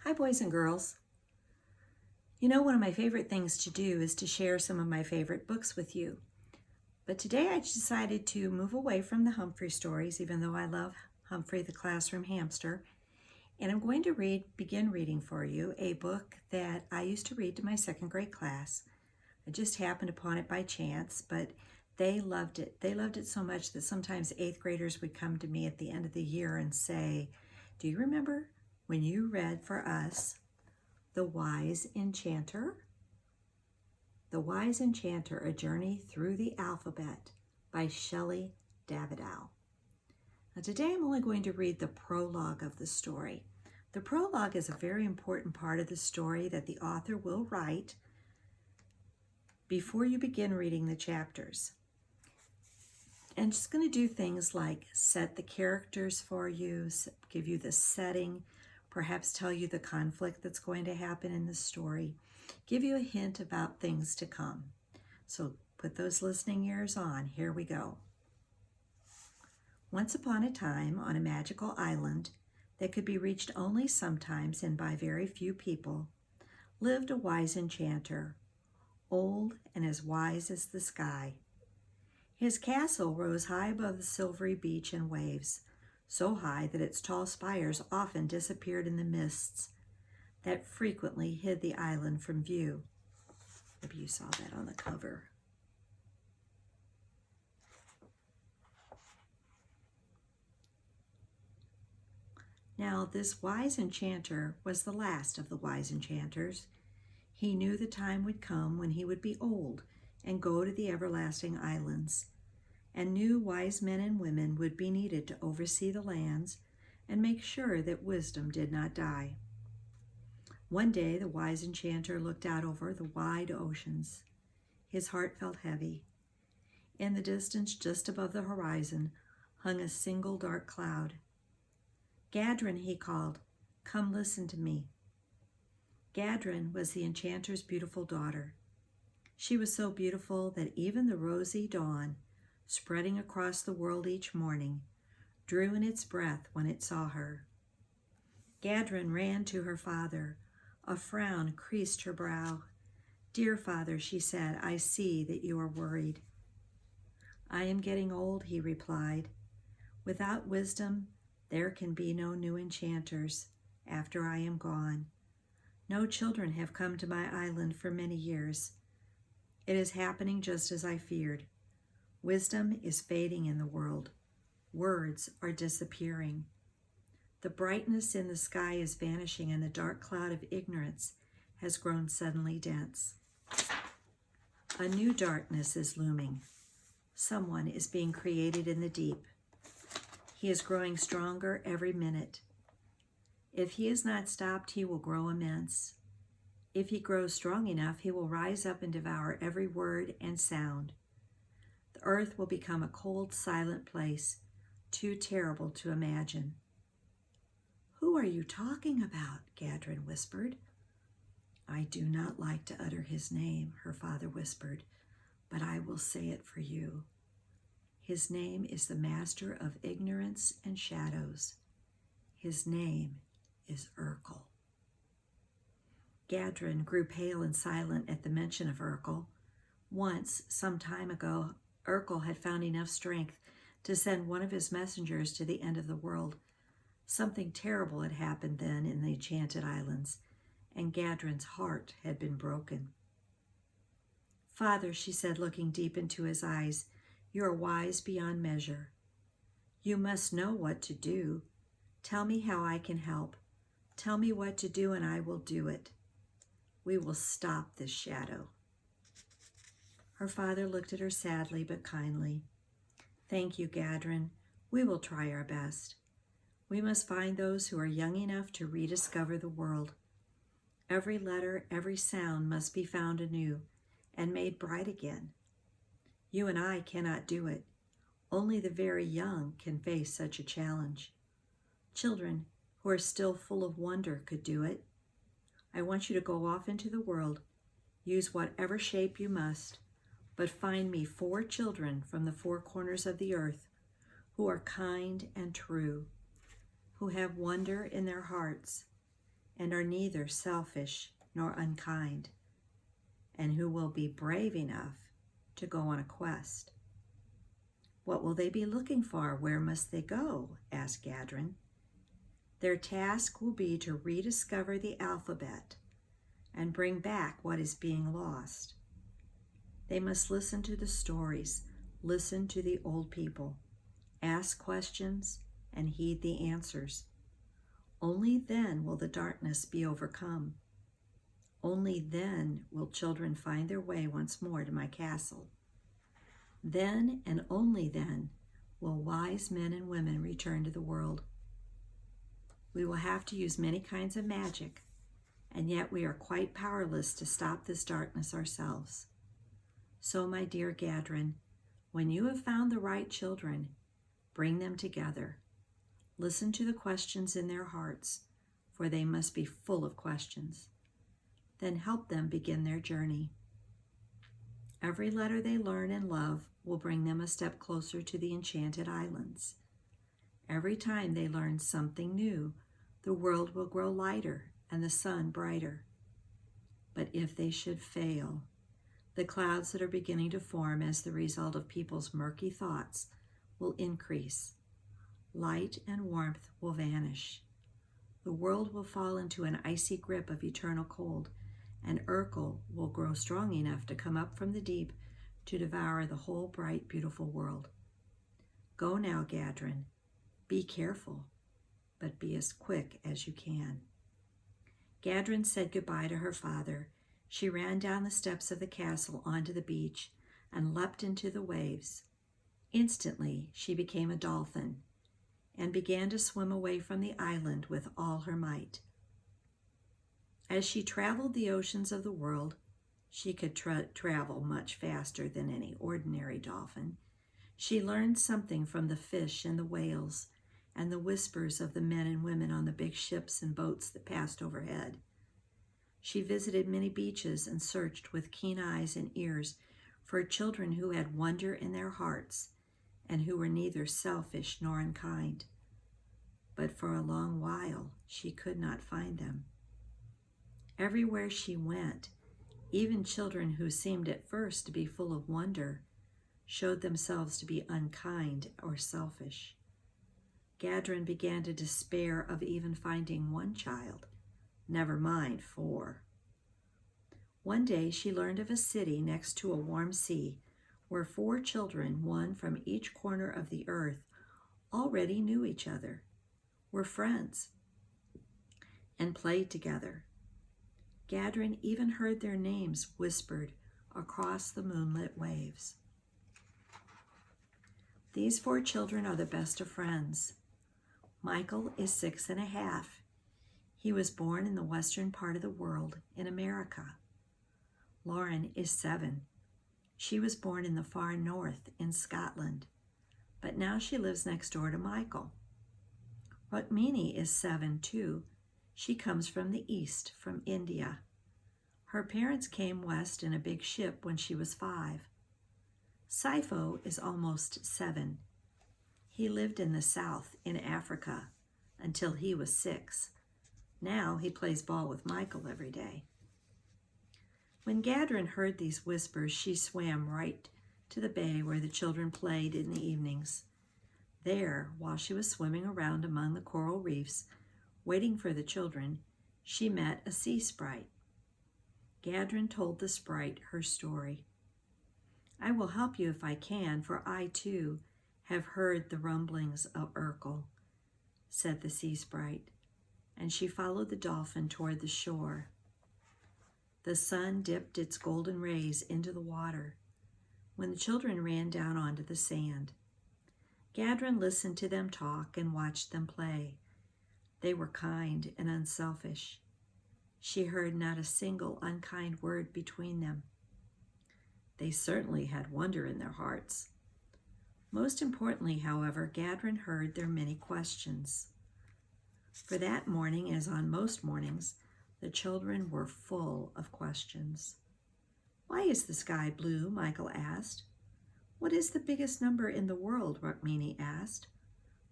Hi, boys and girls. You know, one of my favorite things to do is to share some of my favorite books with you. But today I decided to move away from the Humphrey stories, even though I love Humphrey the Classroom Hamster. And I'm going to begin reading for you a book that I used to read to my second grade class. I just happened upon it by chance, but they loved it. They loved it so much that sometimes eighth graders would come to me at the end of the year and say, "Do you remember when you read for us The Wise Enchanter?" The Wise Enchanter, A Journey Through the Alphabet by Shelley Davidow. Now today I'm only going to read the prologue of the story. The prologue is a very important part of the story that the author will write before you begin reading the chapters. And just going to do things like set the characters for you, give you the setting, perhaps tell you the conflict that's going to happen in the story, give you a hint about things to come. So put those listening ears on. Here we go. Once upon a time, on a magical island that could be reached only sometimes and by very few people, lived a wise enchanter, old and as wise as the sky. His castle rose high above the silvery beach and waves, so high that its tall spires often disappeared in the mists that frequently hid the island from view. Maybe you saw that on the cover. Now, this wise enchanter was the last of the wise enchanters. He knew the time would come when he would be old and go to the everlasting islands, and new wise men and women would be needed to oversee the lands and make sure that wisdom did not die. One day the wise enchanter looked out over the wide oceans. His heart felt heavy. In the distance, just above the horizon, hung a single dark cloud. "Gadrin," he called, "come listen to me." Gadrin was the enchanter's beautiful daughter. She was so beautiful that even the rosy dawn, spreading across the world each morning, drew in its breath when it saw her. Gadrin ran to her father. A frown creased her brow. "Dear father," she said, "I see that you are worried." "I am getting old," he replied. "Without wisdom, there can be no new enchanters after I am gone. No children have come to my island for many years. It is happening just as I feared. Wisdom is fading in the world. Words are disappearing. The brightness in the sky is vanishing, and the dark cloud of ignorance has grown suddenly dense. A new darkness is looming. Someone is being created in the deep. He is growing stronger every minute. If he is not stopped, he will grow immense. If he grows strong enough, he will rise up and devour every word and sound. The earth will become a cold, silent place, too terrible to imagine." "Who are you talking about?" Gadrin whispered. "I do not like to utter his name," her father whispered, "but I will say it for you. His name is the master of ignorance and shadows. His name is Urkel." Gadrin grew pale and silent at the mention of Urkel. Once, some time ago, Urkel had found enough strength to send one of his messengers to the end of the world. Something terrible had happened then in the Enchanted Islands, and Gadrin's heart had been broken. "Father," she said, looking deep into his eyes, "you are wise beyond measure. You must know what to do. Tell me how I can help. Tell me what to do and I will do it. We will stop this shadow." Her father looked at her sadly but kindly. "Thank you, Gadrin. We will try our best. We must find those who are young enough to rediscover the world. Every letter, every sound must be found anew and made bright again. You and I cannot do it. Only the very young can face such a challenge. Children who are still full of wonder could do it. I want you to go off into the world. Use whatever shape you must, but find me 4 children from the 4 corners of the earth who are kind and true, who have wonder in their hearts, and are neither selfish nor unkind, and who will be brave enough to go on a quest. What will they be looking for? Where must they go? Asked Gadrin. Their task will be to rediscover the alphabet and bring back what is being lost. They must listen to the stories, listen to the old people, ask questions, and heed the answers. Only then will the darkness be overcome. Only then will children find their way once more to my castle. Then and only then will wise men and women return to the world. We will have to use many kinds of magic, and yet we are quite powerless to stop this darkness ourselves. So, my dear Gadrin, when you have found the right children, bring them together. Listen to the questions in their hearts, for they must be full of questions. Then help them begin their journey. Every letter they learn and love will bring them a step closer to the enchanted islands. Every time they learn something new, the world will grow lighter and the sun brighter. But if they should fail, the clouds that are beginning to form as the result of people's murky thoughts will increase. Light and warmth will vanish. The world will fall into an icy grip of eternal cold, and Urkel will grow strong enough to come up from the deep to devour the whole bright, beautiful world. Go now, Gadrin. Be careful, but be as quick as you can. Gadrin said goodbye to her father. She ran down the steps of the castle onto the beach and leapt into the waves. Instantly, she became a dolphin and began to swim away from the island with all her might. As she traveled the oceans of the world, she could travel much faster than any ordinary dolphin. She learned something from the fish and the whales and the whispers of the men and women on the big ships and boats that passed overhead. She visited many beaches and searched with keen eyes and ears for children who had wonder in their hearts and who were neither selfish nor unkind. But for a long while, she could not find them. Everywhere she went, even children who seemed at first to be full of wonder showed themselves to be unkind or selfish. Gadrin began to despair of even finding one child, never mind 4. One day she learned of a city next to a warm sea where 4 children, one from each corner of the earth, already knew each other, were friends, and played together. Gadrin even heard their names whispered across the moonlit waves. These 4 children are the best of friends. Michael is 6.5. He was born in the western part of the world in America. Lauren is 7. She was born in the far north in Scotland, but now she lives next door to Michael. Rukmini is 7 too. She comes from the east, from India. Her parents came west in a big ship when she was 5. Saipho is almost 7. He lived in the south in Africa until he was 6. Now he plays ball with Michael every day. When Gadrin heard these whispers, she swam right to the bay where the children played in the evenings. There, while she was swimming around among the coral reefs, waiting for the children, she met a sea sprite. Gadrin told the sprite her story. "I will help you if I can, for I, too, have heard the rumblings of Urkel," said the sea sprite, and she followed the dolphin toward the shore. The sun dipped its golden rays into the water when the children ran down onto the sand. Gadrin listened to them talk and watched them play. They were kind and unselfish. She heard not a single unkind word between them. They certainly had wonder in their hearts. Most importantly, however, Gadrin heard their many questions. For that morning, as on most mornings, the children were full of questions. "Why is the sky blue?" Michael asked. "What is the biggest number in the world?" Rukmini asked.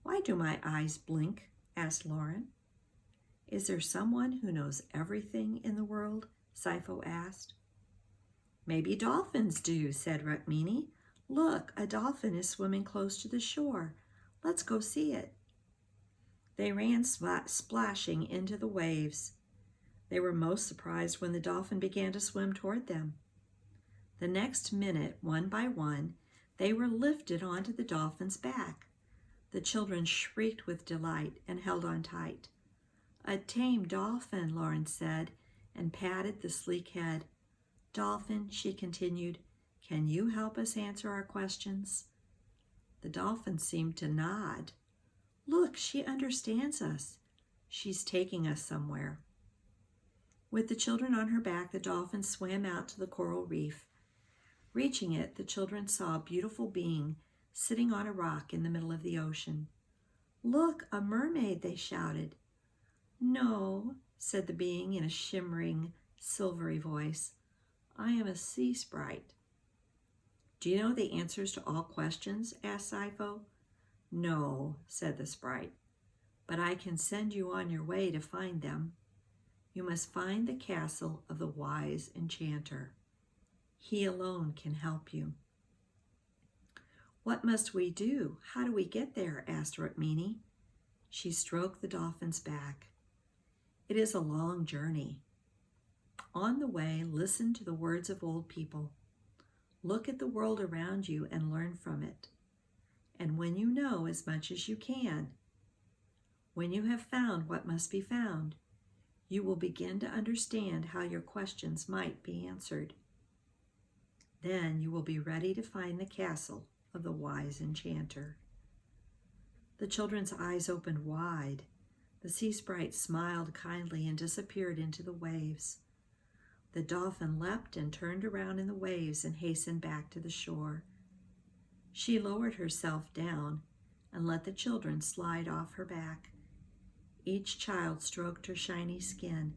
"Why do my eyes blink?" asked Lauren. Is there someone who knows everything in the world? Sifo asked. Maybe dolphins do, said Rukmini. Look, a dolphin is swimming close to the shore. Let's go see it. They ran splashing into the waves. They were most surprised when the dolphin began to swim toward them. The next minute, one by one, they were lifted onto the dolphin's back. The children shrieked with delight and held on tight. A tame dolphin, Lauren said, and patted the sleek head. Dolphin, she continued, can you help us answer our questions? The dolphin seemed to nod. Look, she understands us. She's taking us somewhere. With the children on her back, the dolphin swam out to the coral reef. Reaching it, the children saw a beautiful being sitting on a rock in the middle of the ocean. Look, a mermaid, they shouted. No, said the being in a shimmering, silvery voice. I am a sea sprite. Do you know the answers to all questions? Asked Sifo. No, said the sprite, but I can send you on your way to find them. You must find the castle of the wise enchanter. He alone can help you. What must we do? How do we get there? Asked Rukmini. She stroked the dolphin's back. It is a long journey. On the way, listen to the words of old people. Look at the world around you and learn from it. And when you know as much as you can, when you have found what must be found, you will begin to understand how your questions might be answered. Then you will be ready to find the castle of the wise enchanter. The children's eyes opened wide. The sea sprite smiled kindly and disappeared into the waves. The dolphin leapt and turned around in the waves and hastened back to the shore. She lowered herself down and let the children slide off her back. Each child stroked her shiny skin,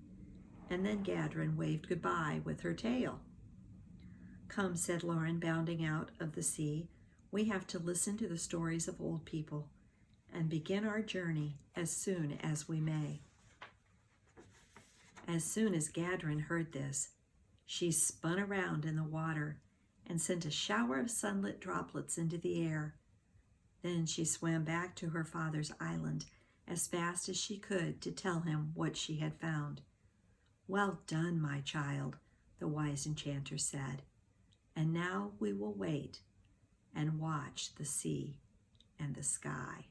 and then Gadrin waved goodbye with her tail. Come, said Lauren, bounding out of the sea. We have to listen to the stories of old people and begin our journey as soon as we may. As soon as Gadrin heard this, she spun around in the water and sent a shower of sunlit droplets into the air. Then she swam back to her father's island as fast as she could to tell him what she had found. Well done, my child, the wise enchanter said. And now we will wait and watch the sea and the sky.